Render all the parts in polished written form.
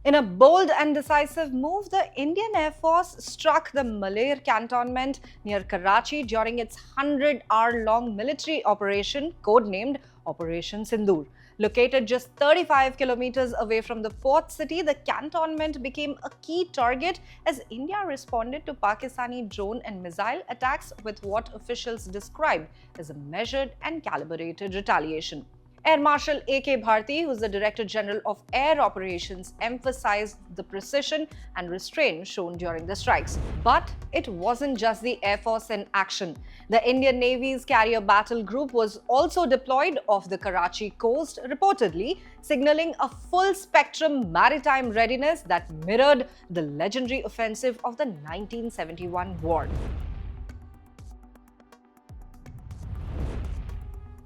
In a bold and decisive move, the Indian Air Force struck the Malir Cantonment near Karachi during its 100-hour-long military operation, codenamed Operation Sindoor. Located just 35 kilometers away from the port city, the cantonment became a key target as India responded to Pakistani drone and missile attacks with what officials described as a measured and calibrated retaliation. Air Marshal A.K. Bharti, who is the Director General of Air Operations, emphasized the precision and restraint shown during the strikes. But it wasn't just the Air Force in action. The Indian Navy's carrier battle group was also deployed off the Karachi coast, reportedly signaling a full spectrum maritime readiness that mirrored the legendary offensive of the 1971 war.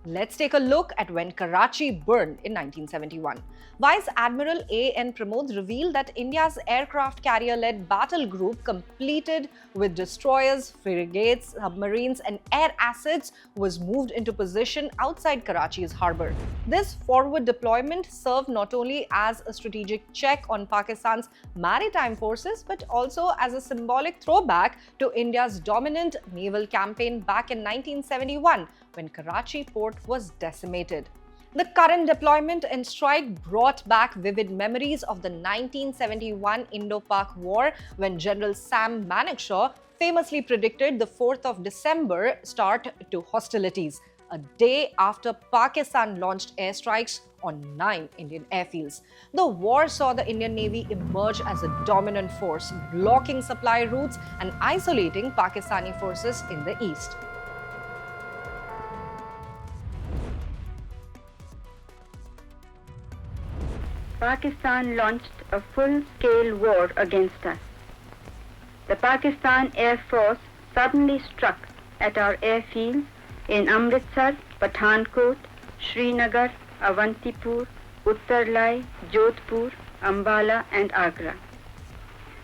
Let's take a look at when Karachi burned in 1971. Vice Admiral A.N. Pramod revealed that India's aircraft carrier-led battle group, completed with destroyers, frigates, submarines, and air assets, was moved into position outside Karachi's harbour. This forward deployment served not only as a strategic check on Pakistan's maritime forces, but also as a symbolic throwback to India's dominant naval campaign back in 1971, when Karachi port was decimated. The current deployment and strike brought back vivid memories of the 1971 Indo-Pak War, when General Sam Manekshaw famously predicted the 4th of December start to hostilities, a day after Pakistan launched airstrikes on 9 Indian airfields. The war saw the Indian Navy emerge as a dominant force, blocking supply routes and isolating Pakistani forces in the east. Pakistan launched a full-scale war against us. The Pakistan Air Force suddenly struck at our airfields in Amritsar, Pathankot, Srinagar, Avantipur, Uttarlai, Jodhpur, Ambala and Agra.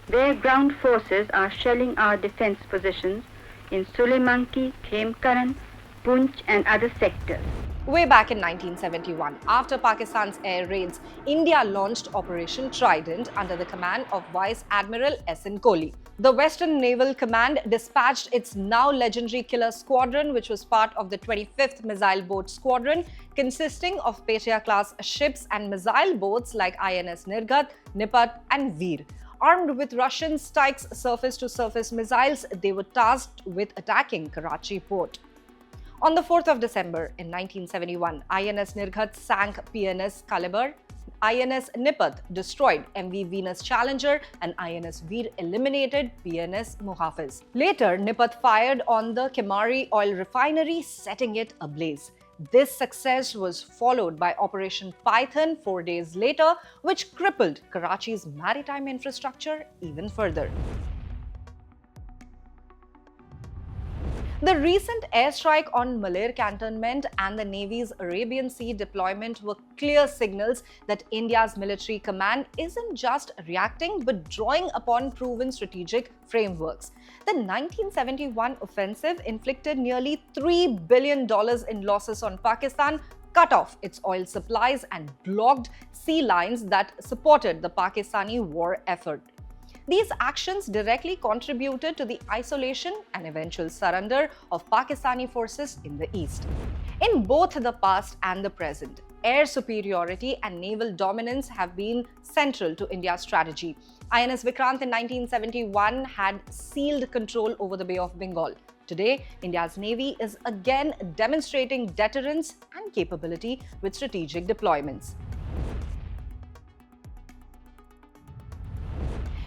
Their ground forces are shelling our defense positions in Sulemanki, Khemkaran, Poonch and other sectors. Way back in 1971, after Pakistan's air raids, India launched Operation Trident under the command of Vice Admiral S.N. Kohli. The Western Naval Command dispatched its now legendary Killer Squadron, which was part of the 25th Missile Boat Squadron, consisting of Petya-class ships and missile boats like INS Nirghat, Nipat and Veer. Armed with Russian Styx surface-to-surface missiles, they were tasked with attacking Karachi port. On the 4th of December in 1971, INS Nirghat sank PNS Caliber, INS Nipat destroyed MV Venus Challenger, and INS Veer eliminated PNS Muhafiz. Later, Nipat fired on the Kemari oil refinery, setting it ablaze. This success was followed by Operation Python 4 days later, which crippled Karachi's maritime infrastructure even further. The recent airstrike on Malir Cantonment and the Navy's Arabian Sea deployment were clear signals that India's military command isn't just reacting but drawing upon proven strategic frameworks. The 1971 offensive inflicted nearly $3 billion in losses on Pakistan, cut off its oil supplies, and blocked sea lines that supported the Pakistani war effort. These actions directly contributed to the isolation and eventual surrender of Pakistani forces in the east. In both the past and the present, air superiority and naval dominance have been central to India's strategy. INS Vikrant in 1971 had sealed control over the Bay of Bengal. Today, India's Navy is again demonstrating deterrence and capability with strategic deployments.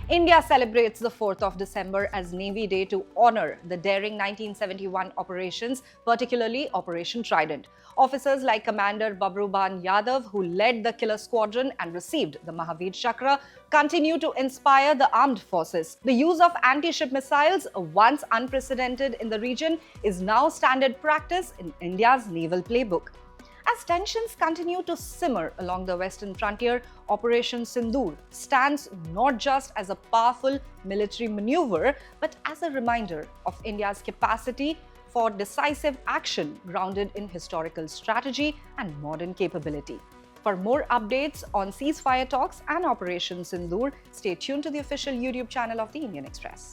India celebrates the 4th of December as Navy Day to honor the daring 1971 operations, particularly Operation Trident. Officers like Commander Babruban Yadav, who led the Killer Squadron and received the Mahavir Chakra, continue to inspire the armed forces. The use of anti-ship missiles, once unprecedented in the region, is now standard practice in India's naval playbook. As tensions continue to simmer along the western frontier, Operation Sindoor stands not just as a powerful military maneuver, but as a reminder of India's capacity for decisive action grounded in historical strategy and modern capability. For more updates on ceasefire talks and Operation Sindoor, stay tuned to the official YouTube channel of the Indian Express.